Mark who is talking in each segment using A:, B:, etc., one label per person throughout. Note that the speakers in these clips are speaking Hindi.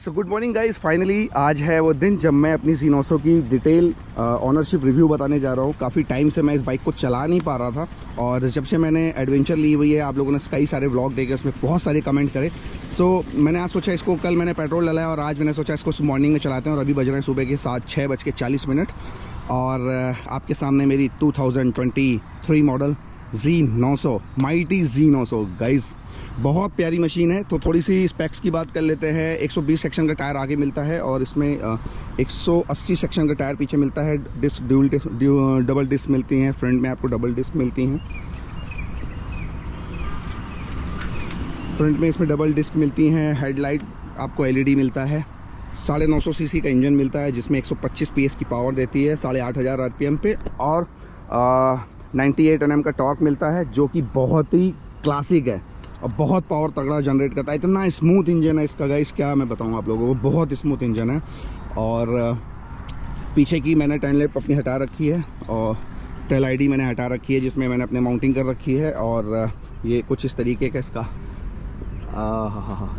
A: So good morning guys, finally आज है वो दिन जब मैं अपनी Z900 की डिटेल ऑनरशिप रिव्यू बताने जा रहा हूँ। काफ़ी टाइम से मैं इस बाइक को चला नहीं पा रहा था और जब से मैंने एडवेंचर ली हुई है, आप लोगों ने कई सारे व्लॉग देखे, उसमें बहुत सारे कमेंट करे। सो मैंने आज सोचा इसको, कल मैंने पेट्रोल डलाया और आज मैंने सोचा इसको मॉर्निंग में चलाते हैं। और अभी बज रहे हैं सुबह के 6:40 और आपके सामने मेरी 2023 model Z900 mighty Z900 guys, बहुत प्यारी मशीन है। तो थोड़ी सी स्पेक्स की बात कर लेते हैं। 120 सेक्शन का टायर आगे मिलता है और इसमें 180 सेक्शन का टायर पीछे मिलता है। डिस्क डबल डिस्क मिलती हैं, फ्रंट में आपको डबल डिस्क मिलती हैं। फ्रंट में इसमें डबल डिस्क मिलती हैं। हेडलाइट आपको LED मिलता है। 950 सीसी का इंजन मिलता है जिसमें 125 PS की पावर देती है 8500 RPM पे और 98 Nm का टॉर्क मिलता है जो कि बहुत ही क्लासिक है और बहुत पावर तगड़ा जनरेट करता है। इतना स्मूथ इंजन है इसका गाइस, क्या मैं बताऊं आप लोगों को, बहुत स्मूथ इंजन है। और पीछे की मैंने टेल लैंप अपनी हटा रखी है और टेल ID मैंने हटा रखी है जिसमें मैंने अपने माउंटिंग कर रखी है। और ये कुछ इस तरीके का इसका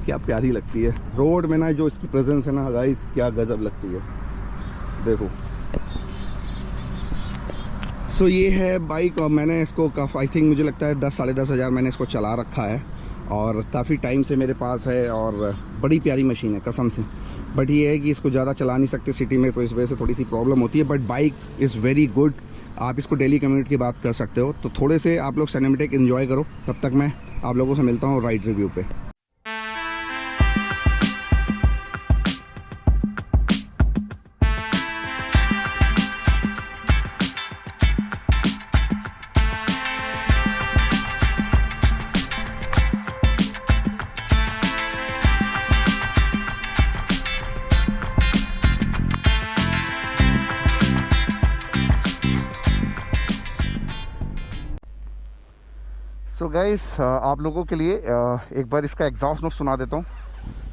A: क्या प्यारी लगती है रोड में ना, जो इसकी प्रेजेंस है ना गाइस, क्या गजब लगती है। देखो सो ये है बाइक और मैंने इसको आई थिंक मुझे लगता है 10-10.5 हज़ार मैंने इसको चला रखा है और काफ़ी टाइम से मेरे पास है और बड़ी प्यारी मशीन है कसम से। बट ये है कि इसको ज़्यादा चला नहीं सकते सिटी में, तो इस वजह से थोड़ी सी प्रॉब्लम होती है। But bike is very good, आप इसको डेली कम्यूट की बात कर सकते हो। तो थोड़े से आप लोग सिनेमैटिक एंजॉय करो, तब तक मैं आप लोगों से मिलता हूँ राइड रिव्यू पे। सो गाइस, आप लोगों के लिए एक बार इसका एग्जॉस्ट नोट सुना देता हूँ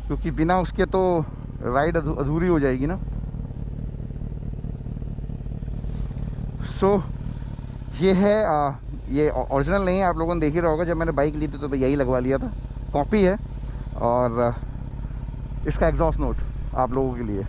A: क्योंकि बिना उसके तो राइड अधूरी हो जाएगी ना। सो ये है ये ओरिजिनल नहीं है, आप लोगों ने देख ही रहा होगा। जब मैंने बाइक ली थी तो यही लगवा लिया था, कॉपी है। और इसका एग्जॉस्ट नोट आप लोगों के लिए।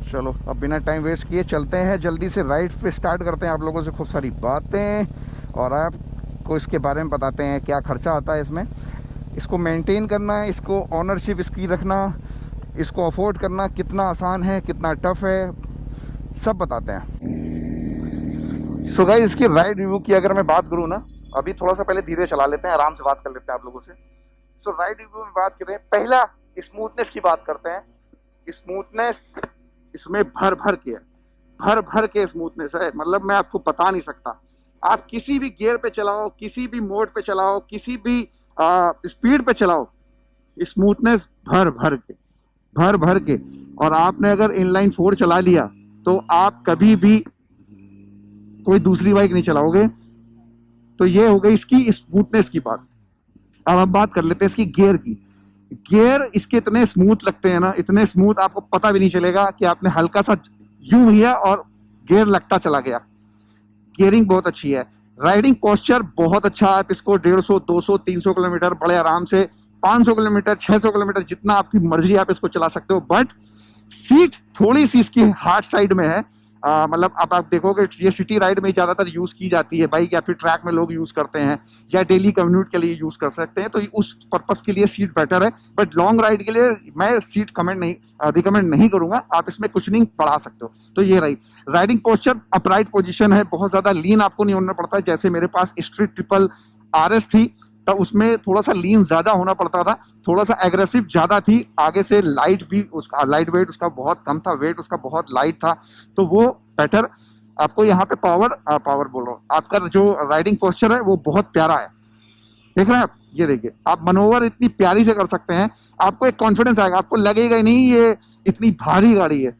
A: चलो अब बिना टाइम वेस्ट किए चलते हैं, जल्दी से राइड पे स्टार्ट करते हैं। आप लोगों से खूब सारी बातें और आपको इसके बारे में बताते हैं क्या खर्चा आता है इसमें, इसको मेंटेन करना है, इसको ऑनरशिप इसकी रखना, इसको अफोर्ड करना कितना आसान है कितना टफ है, सब बताते हैं। सो गाइस, इसकी राइड रिव्यू की अगर मैं बात करूँ ना, अभी थोड़ा सा पहले धीरे चला लेते हैं, आराम से बात कर लेते हैं आप लोगों से। सो राइड रिव्यू में बात करें, पहला स्मूथनेस की बात करते हैं। स्मूथनेस इसमें भर भर के स्मूथनेस है, मतलब मैं आपको बता नहीं सकता। आप किसी भी गियर पे चलाओ, किसी भी मोड पे चलाओ, किसी भी स्पीड पे चलाओ, स्मूथनेस भर भर के। और आपने अगर इनलाइन 4 चला लिया तो आप कभी भी कोई दूसरी बाइक नहीं चलाओगे। तो ये हो गई इसकी स्मूथनेस की बात। अब हम बात कर लेते हैं इसकी गियर की। गियर इसके इतने स्मूथ लगते हैं ना, इतने स्मूथ आपको पता भी नहीं चलेगा कि आपने हल्का सा यूं किया और गियर लगता चला गया। गियरिंग बहुत अच्छी है। राइडिंग पोस्चर बहुत अच्छा है। आप इसको 150, 200, 300 किलोमीटर बड़े आराम से, 500 किलोमीटर, 600 किलोमीटर, जितना आपकी मर्जी आप इसको चला सकते हो। बट सीट थोड़ी सी इसकी हार्ड साइड में है। मतलब अब आप देखोगे ये सिटी राइड में ज्यादातर यूज की जाती है बाइक, या फिर ट्रैक में लोग यूज करते हैं, या डेली कम्यूट के लिए यूज कर सकते हैं, तो उस पर्पस के लिए सीट बेटर है। बट लॉन्ग राइड के लिए मैं सीट रिकमेंड नहीं करूंगा। आप इसमें कुशनिंग बढ़ा सकते हो। तो ये रही राइडिंग पोस्चर। अपराइट पोजीशन है, बहुत ज्यादा लीन आपको नहीं होना पड़ता। जैसे मेरे पास स्ट्रीट ट्रिपल RS थी तो उसमें थोड़ा सा लीन ज्यादा होना पड़ता था, थोड़ा सा एग्रेसिव ज्यादा थी। आगे से लाइट भी उसका, लाइट वेट उसका बहुत कम था, वेट उसका बहुत लाइट था, तो वो बेटर। आपको यहाँ पे पावर बोल रहा हूँ, आपका जो राइडिंग पोस्चर है वो बहुत प्यारा है। देख रहे हैं आप, ये देखिए, आप मनोवर इतनी प्यारी से कर सकते हैं। आपको एक कॉन्फिडेंस आएगा, आपको लगेगा ही नहीं ये इतनी भारी गाड़ी है।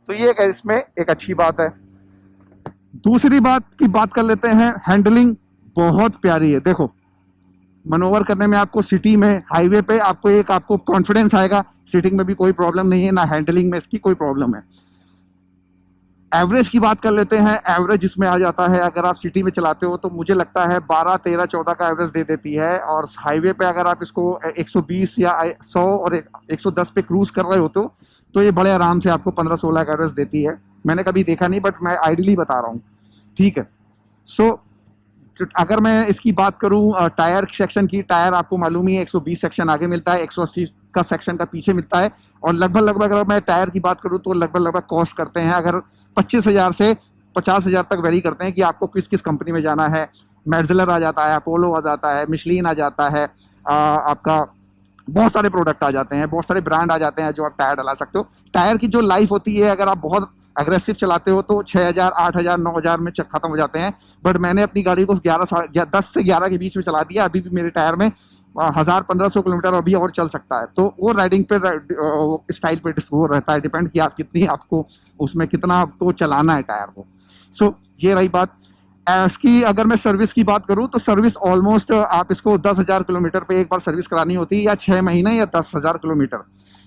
A: तो ये इसमें एक अच्छी बात है। दूसरी बात की बात कर लेते हैं, हैंडलिंग बहुत प्यारी है। देखो मनोवर करने में आपको सिटी में हाईवे पे आपको कॉन्फिडेंस आएगा, सीटिंग में भी कोई प्रॉब्लम नहीं है, ना हैंडलिंग में इसकी कोई प्रॉब्लम है। एवरेज की बात कर लेते हैं, एवरेज इसमें आ जाता है अगर आप सिटी में चलाते हो तो मुझे लगता है 12, 13, 14 का एवरेज दे देती है। और हाईवे पे अगर आप इसको 120 या 100 और 110 पे क्रूज कर रहे हो तो ये बड़े आराम से आपको 15, 16 का एवरेज देती है। मैंने कभी देखा नहीं, बट मैं आइडियली बता रहा हूँ, ठीक है। सो अगर मैं इसकी बात करूं टायर सेक्शन की, टायर आपको मालूम ही है 120 सेक्शन आगे मिलता है, 180 का सेक्शन का पीछे मिलता है। और लगभग अगर मैं टायर की बात करूं तो लगभग कॉस्ट करते हैं अगर 25,000 से 50,000 तक वेरी करते हैं कि आपको किस किस कंपनी में जाना है। मेडलर आ जाता है, अपोलो आ जाता है, मिशलिन आ जाता है, आपका बहुत सारे प्रोडक्ट आ जाते हैं, बहुत सारे ब्रांड आ जाते हैं जो आप टायर डला सकते हो। टायर की जो लाइफ होती है अगर आप बहुत अग्रेसिव चलाते हो तो 6,000, 8,000, 9,000 में खत्म हो जाते हैं। बट मैंने अपनी गाड़ी को 10 से 11 के बीच में चला दिया, अभी भी मेरे टायर में 1,000-1,500 किलोमीटर अभी और चल सकता है। तो वो राइडिंग पे स्टाइल पे वो रहता है डिपेंड कि आप कितनी आपको उसमें कितना आपको चलाना है टायर को। सो ये रही बात। इसकी अगर मैं सर्विस की बात करूं तो सर्विस ऑलमोस्ट आप इसको 10,000 किलोमीटर पे एक बार सर्विस करानी होती है, या 6 महीने या 10,000 किलोमीटर।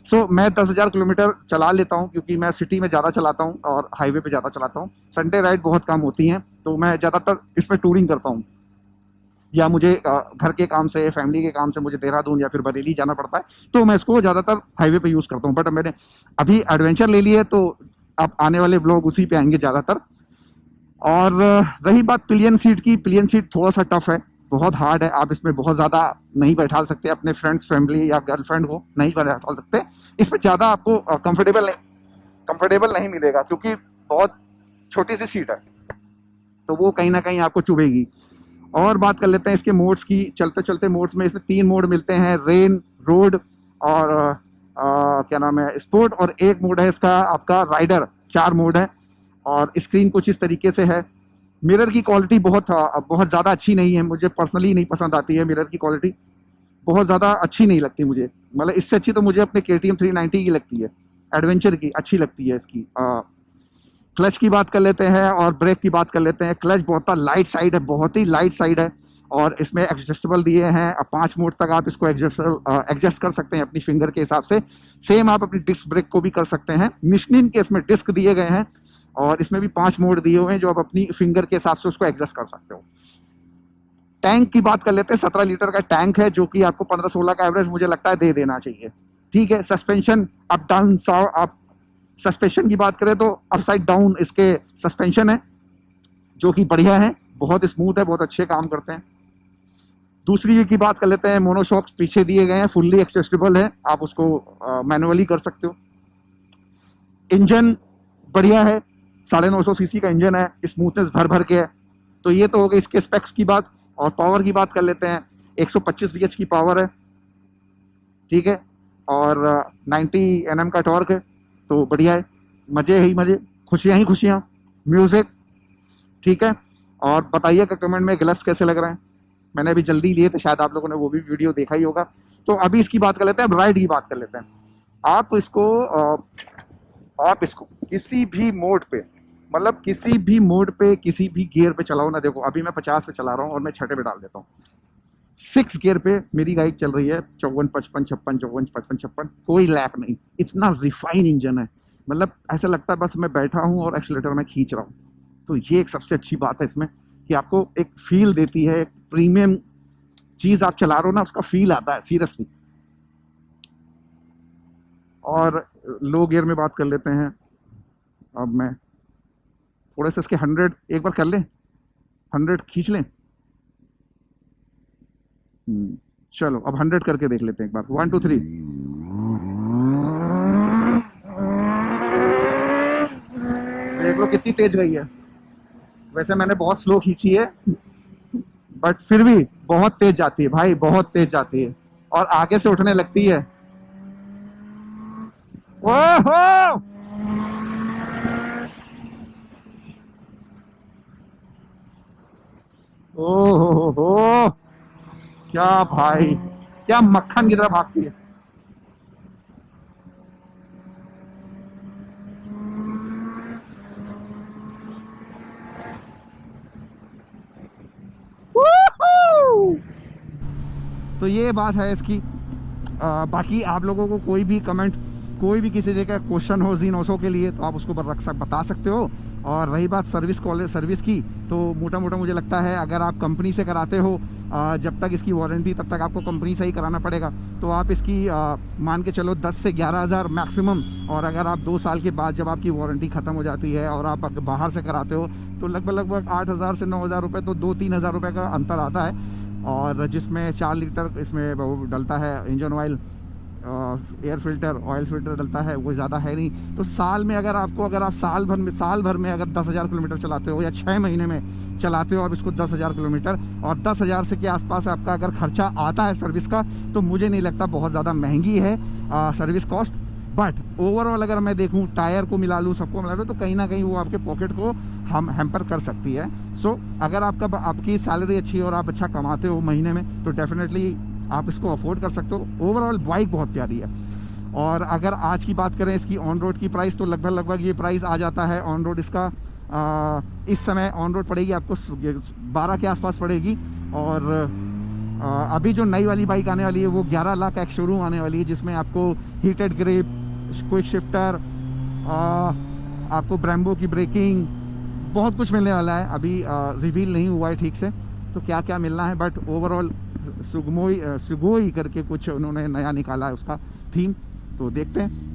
A: सो मैं 10,000 किलोमीटर चला लेता हूं क्योंकि मैं सिटी में ज़्यादा चलाता हूं और हाईवे पे ज़्यादा चलाता हूं। संडे राइड बहुत कम होती हैं तो मैं ज़्यादातर इसमें टूरिंग करता हूं, या मुझे घर के काम से, फैमिली के काम से मुझे देहरादून या फिर बरेली जाना पड़ता है तो मैं इसको ज़्यादातर हाईवे पे यूज़ करता हूँ। बट मैंने अभी एडवेंचर ले लिया है तो अब आने वाले ब्लॉग उसी पे आएंगे ज़्यादातर। और रही बात पिलियन सीट की, पिलियन सीट थोड़ा सा टफ है, बहुत हार्ड है। आप इसमें बहुत ज़्यादा नहीं बैठा सकते, अपने फ्रेंड्स, फैमिली या गर्लफ्रेंड को नहीं बैठा सकते इसमें ज़्यादा, आपको कंफर्टेबल नहीं मिलेगा क्योंकि बहुत छोटी सी सीट है तो वो कहीं ना कहीं आपको चुभेगी। और बात कर लेते हैं इसके मोड्स की, चलते चलते मोड्स में इसमें 3 मोड मिलते हैं, रेन, रोड और क्या नाम है, स्पोर्ट। और एक मोड है इसका आपका राइडर। 4 मोड है और स्क्रीन कुछ इस तरीके से है। मिरर की क्वालिटी बहुत ज़्यादा अच्छी नहीं है, मुझे पर्सनली नहीं पसंद आती है मिरर की क्वालिटी, बहुत ज़्यादा अच्छी नहीं लगती मुझे। मतलब इससे अच्छी तो मुझे अपने KTM 390 की लगती है, एडवेंचर की अच्छी लगती है इसकी। क्लच की बात कर लेते हैं और ब्रेक की बात कर लेते हैं। क्लच बहुत लाइट साइड है, बहुत ही लाइट साइड है और इसमें एडजस्टेबल दिए हैं। 5 मोड तक आप इसको एडजस्ट कर सकते हैं अपनी फिंगर के हिसाब से। सेम आप अपनी डिस्क ब्रेक को भी कर सकते हैं। मिशलिन के इसमें डिस्क दिए गए हैं और इसमें भी 5 मोड दिए हुए हैं जो आप अपनी फिंगर के हिसाब से उसको एडजस्ट कर सकते हो। टैंक की बात कर लेते हैं। 17 लीटर का टैंक है जो कि आपको 15-16 का एवरेज मुझे लगता है दे देना चाहिए, ठीक है। सस्पेंशन अप डाउन, आप सस्पेंशन की बात करें तो अपसाइड डाउन इसके सस्पेंशन है जो कि बढ़िया है, बहुत स्मूथ है, बहुत अच्छे काम करते हैं। दूसरी की बात कर लेते हैं, मोनोशॉक्स पीछे दिए गए हैं, फुल्ली एक्सेसिबल है, आप उसको मैनुअली कर सकते हो। इंजन बढ़िया है, 950 सीसी का इंजन है, स्मूथनेस भर के है। तो ये तो हो गई इसके स्पेक्स की बात। और पावर की बात कर लेते हैं, 125 BH की पावर है, ठीक है, और 90 Nm का टॉर्क है, तो बढ़िया है। मजे ही मजे, खुशियाँ ही खुशियाँ, म्यूजिक, ठीक है। और बताइएगा कमेंट में ग्लव्स कैसे लग रहे हैं। मैंने अभी जल्दी लिए थे, शायद आप लोगों ने वो भी वीडियो देखा ही होगा। तो अभी इसकी बात कर लेते हैं, अब राइड की बात कर लेते हैं। आप इसको किसी भी मोड पे, मतलब किसी भी मोड पे, किसी भी गियर पे चलाओ ना। देखो अभी मैं 50 पे चला रहा हूँ और मैं छठे पे डाल देता हूँ। 6 गियर पे मेरी गाइड चल रही है, 54, 55, 56, 54, 55, 56, कोई लैक नहीं। इतना रिफाइन इंजन है, मतलब ऐसा लगता है बस मैं बैठा हूँ और एक्सीलेटर में खींच रहा हूँ। तो ये एक सबसे अच्छी बात है इसमें कि आपको एक फील देती है, एक प्रीमियम चीज आप चला रहे हो ना, उसका फील आता है सीरियसली। और लो गियर में बात कर लेते हैं। अब मैं थोड़े से इसके 100 एक बार कर लें, 100 खींच लें। चलो अब 100 करके देख लेते हैं एक बार। 1 2 3। देख लो कितनी तेज गई है। वैसे मैंने बहुत स्लो खींची है बट फिर भी बहुत तेज जाती है भाई, बहुत तेज जाती है और आगे से उठने लगती है। ओहो, ओहो, क्या भाई, क्या मक्खन की तरह भागती है। तो ये बात है इसकी। बाकी आप लोगों को कोई भी कमेंट, कोई भी किसी जगह क्वेश्चन हो G900 के लिए तो आप उसको बता सकते हो। और रही बात सर्विस की, तो मोटा मोटा मुझे लगता है अगर आप कंपनी से कराते हो, जब तक इसकी वारंटी तब तक आपको कंपनी से ही कराना पड़ेगा। तो आप इसकी मान के चलो 10 से 11 हज़ार मैक्सिमम। और अगर आप 2 साल के बाद जब आपकी वारंटी ख़त्म हो जाती है और आप बाहर से कराते हो तो लगभग 8 हज़ार से 9 हज़ार रुपये, तो 2-3 हज़ार रुपये का अंतर आता है। और जिसमें 4 लीटर इसमें वो डलता है engine oil, air filter, oil filter डलता है, वो ज़्यादा है नहीं। तो साल में अगर आप साल भर में अगर 10,000 किलोमीटर चलाते हो या 6 महीने में चलाते हो आप इसको 10,000 किलोमीटर, और 10,000 से के आसपास आपका अगर खर्चा आता है सर्विस का, तो मुझे नहीं लगता बहुत ज़्यादा महंगी है सर्विस कॉस्ट। बट ओवरऑल अगर मैं देखूं, टायर को मिला लूँ, सबको मिला लूँ, तो कहीं ना कहीं वो आपके पॉकेट को हैम्पर कर सकती है। सो अगर आपकी सैलरी अच्छी है और आप अच्छा कमाते हो महीने में, तो डेफिनेटली आप इसको अफोर्ड कर सकते हो। ओवरऑल बाइक बहुत प्यारी है। और अगर आज की बात करें इसकी ऑन रोड की प्राइस, तो लगभग ये प्राइस आ जाता है ऑन रोड इसका। इस समय ऑन रोड पड़ेगी आपको 12 के आसपास पड़ेगी। और अभी जो नई वाली बाइक आने वाली है वो 11 लाख का एक शोरूम आने वाली है, जिसमें आपको हीटेड ग्रिप, क्विक शिफ्टर, आपको ब्रेम्बो की ब्रेकिंग, बहुत कुछ मिलने वाला है। अभी रिवील नहीं हुआ है ठीक से तो क्या क्या मिलना है, बट ओवरऑल सुगोई करके कुछ उन्होंने नया निकाला है उसका थीम, तो देखते हैं।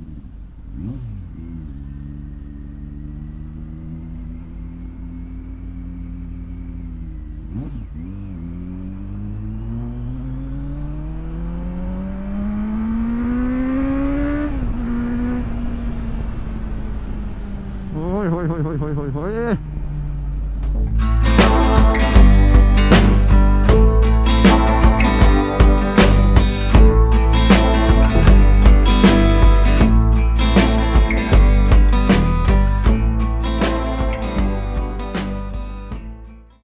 A: ओए होए होए होए होए होए होए।